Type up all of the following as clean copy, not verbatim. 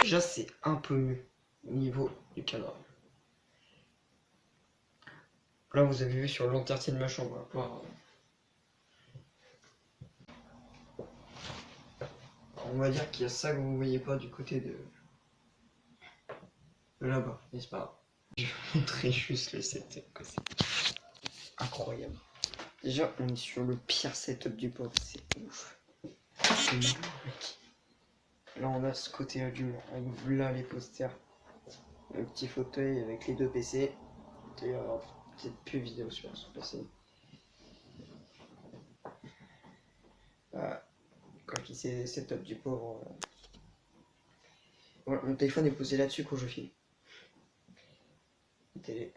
Déjà, c'est un peu mieux au niveau du cadre. Là, vous avez vu sur l'entièreté de ma chambre. On va pouvoir, on va dire qu'il y a ça que vous voyez pas du côté de là-bas, n'est-ce pas? Je vais vous montrer juste le setup, c'est incroyable. Déjà, on est sur le pire setup du port, c'est ouf. C'est magnifique. Là, on a ce côté-là du mur, avec là les posters, le petit fauteuil avec les deux PC. D'ailleurs, peut-être plus vidéo sur son PC. Quand je dis c'est setup du pauvre. Voilà, mon téléphone est posé là-dessus quand je filme. Télé.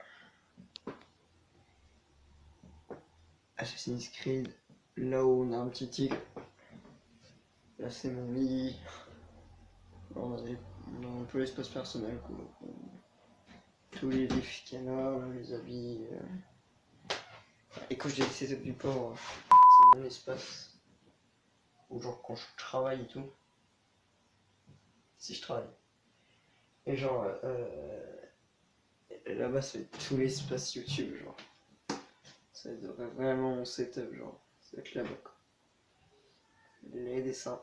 Assassin's Creed. Là où on a un petit tigre. Là c'est mon lit. Là, on a un peu l'espace personnel. Quoi. Tous les livres qu'il y en a, les habits. Et quand je dis setup du pauvre, c'est mon espace. Ou genre quand je travaille et tout. Si je travaille. Et genre là-bas c'est tout l'espace YouTube genre. Ça va être vraiment mon setup genre. Ça va être là-bas quoi. Les dessins.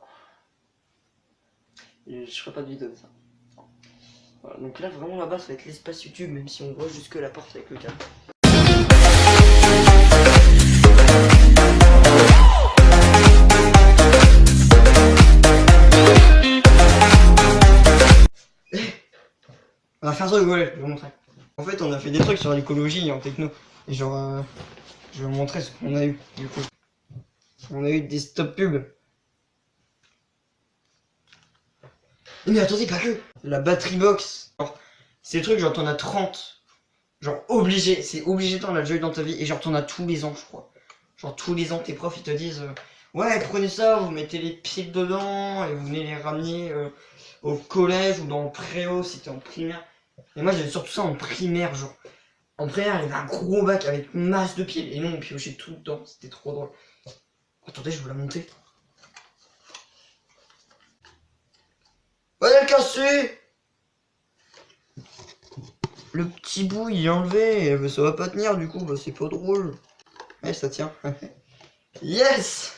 Et je ferai pas de vidéo de ça. Voilà, donc là vraiment là-bas ça va être l'espace YouTube même si on voit jusque la porte avec le câble. On va faire ça rigoler, je vais vous montrer. En fait on a fait des trucs sur l'écologie en techno. Et genre je vais vous montrer ce qu'on a eu du coup. On a eu des stop pubs. Mais attendez, pas que la battery box. C'est le truc genre t'en as 30. Genre obligé, c'est obligé t'en as déjà eu dans ta vie. Et genre t'en as tous les ans je crois. Genre tous les ans tes profs ils te disent ouais prenez ça, vous mettez les piles dedans et vous venez les ramener au collège ou dans le préau si t'es en primaire. Et moi j'avais surtout ça en primaire genre. En primaire il y avait un gros bac avec une masse de piles et nous on piochait tout dedans, c'était trop drôle. Attendez je vous la monter. Ouais, cassé. Le petit bout il est enlevé, ça va pas tenir du coup, bah c'est pas drôle. Ouais ça tient. Yes.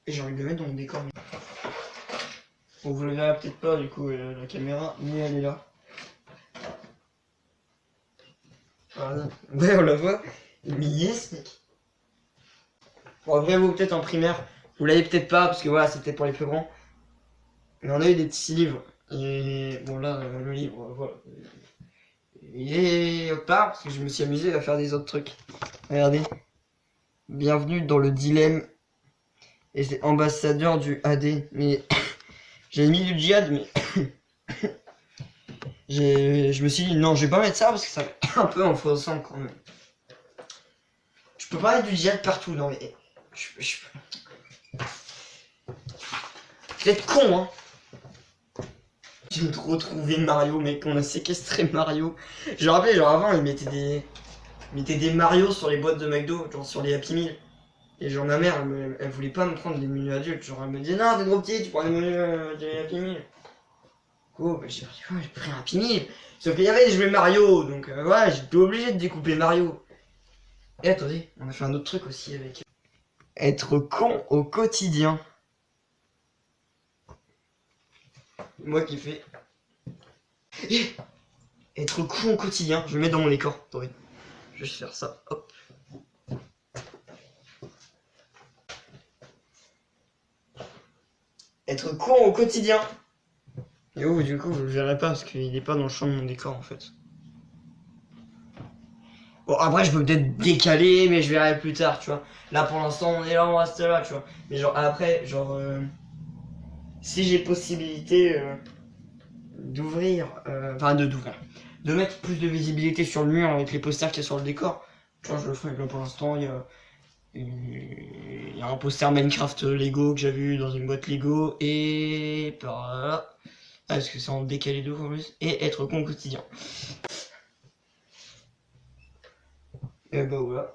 Et j'ai envie de le mettre dans le décor. Bon vous le verrez peut-être pas du coup la caméra, mais elle est là. Voilà. Ouais on la voit. Mais yes mec. Bon après vous peut-être en primaire, vous l'avez peut-être pas parce que voilà c'était pour les plus grands. Mais on a eu des petits livres. Et bon là le livre, voilà. Il est part parce que je me suis amusé à faire des autres trucs. Regardez. Bienvenue dans le dilemme. Et c'est ambassadeur du AD. Mais j'ai mis du djihad, mais je me suis dit non, je vais pas mettre ça parce que ça fait un peu enfonçant quand même. Je peux pas mettre du djihad partout, non mais. Vous êtes con, hein. Je me retrouver Mario, mec. On a séquestré Mario. Je me rappelais, genre avant, ils mettaient des Mario sur les boîtes de McDo, genre sur les Happy Meal. Et genre ma mère, elle voulait pas me prendre des menus adultes. Genre elle me disait non, t'es trop petit, tu prends des menus des Happy Meal. Oh, bah, j'ai pris un Happy Meal. Sauf qu'il y avait des jouets Mario, donc ouais, j'étais obligé de découper Mario. Et attendez, on a fait un autre truc aussi avec. Être con au quotidien. Moi qui fais. Être con au quotidien, je vais mettre dans mon décor. Attendez, je vais juste faire ça. Hop. Être con au quotidien. Et oh, du coup, je le verrai pas parce qu'il est pas dans le champ de mon décor en fait. Bon, après, je peux peut-être décaler, mais je verrai plus tard, tu vois. Là, pour l'instant, on est là, on reste là, tu vois. Mais genre, après, genre, si j'ai possibilité d'ouvrir, enfin, d'ouvrir, de mettre plus de visibilité sur le mur avec les posters qu'il y a sur le décor, tu vois, je le ferai. Là, pour l'instant, il y a un poster Minecraft Lego que j'ai vu dans une boîte Lego, et par là, parce que c'est en décalé de en plus, et être con au quotidien. Et bah voilà.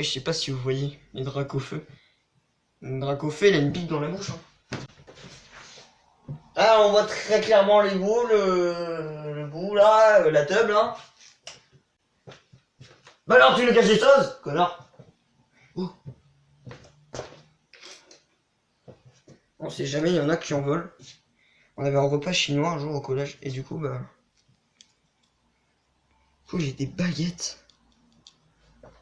Et je sais pas si vous voyez les Dracofeu. Le Dracofeu, il a une pique dans la bouche. Hein. Ah, on voit très clairement les bouts, le bout là, la tub là. Bah alors tu nous caches des choses, connard. Oh. On sait jamais, il y en a qui en veulent. On avait un repas chinois un jour au collège et du coup bah... j'ai des baguettes.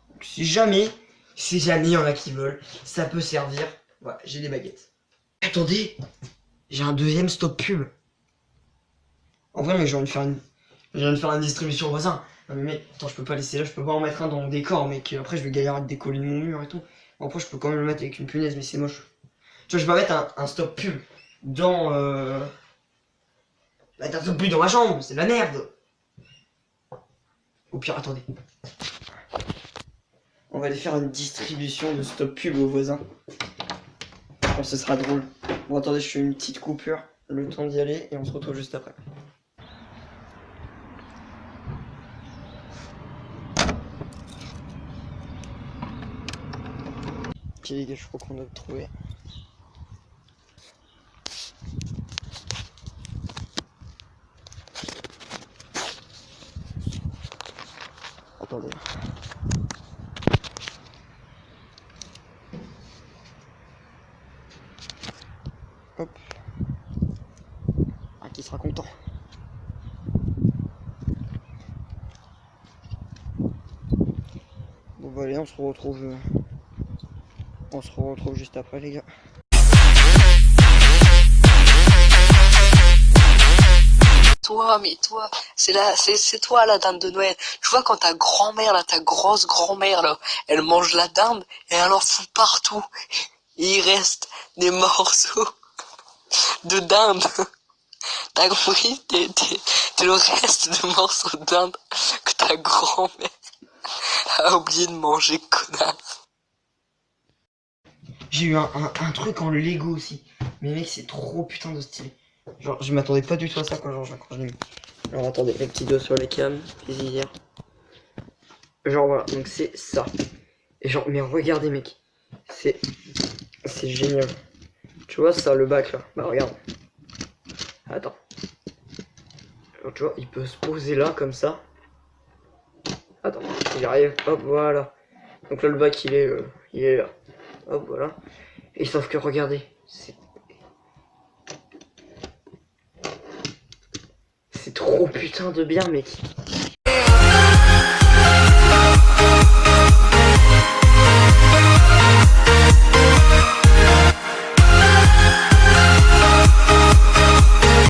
Donc, si jamais il y en a qui veulent, ça peut servir. Voilà, j'ai des baguettes. Attendez, j'ai un deuxième stop pub. En vrai, mais j'ai envie de faire une distribution au voisin. Non mais mec, attends, je peux pas laisser là, je peux pas en mettre un dans mon décor, mec. Après, je vais galérer à décoller de mon mur et tout. Bon, après, je peux quand même le mettre avec une punaise, mais c'est moche. Tu vois, je vais pas mettre un stop pub dans... Mettre un stop pub dans ma chambre, c'est de la merde. Au pire, attendez. On va aller faire une distribution de stop pub aux voisins. Je pense que ce sera drôle. Bon, attendez, je fais une petite coupure. Le temps d'y aller et on se retrouve juste après. Ok les gars, je crois qu'on a trouvé. Attendez. Hop. Ah, qui sera content. Bon bah allez, on se retrouve juste après les gars. Mais toi, c'est toi la dinde de Noël. Tu vois quand ta grand-mère là, ta grosse grand-mère là, elle mange la dinde et elle en fout partout. Et il reste des morceaux de dinde. T'as compris? T'es le reste de morceaux de dinde que ta grand-mère a oublié de manger, connard. J'ai eu un truc en Lego aussi. Mais mec, c'est trop putain de stylé. Genre, je m'attendais pas du tout à ça quand je l'ai mis. Alors attendez, les petits doigts sur les cams, plaisir. Genre voilà, donc c'est ça. Et genre, mais regardez mec, c'est génial. Tu vois ça, le bac là. Bah regarde. Attends. Alors, tu vois, il peut se poser là comme ça. Attends, il arrive. Hop, voilà. Donc là, le bac il est là. Hop, voilà. Et sauf que regardez, c'est trop putain de bien mec.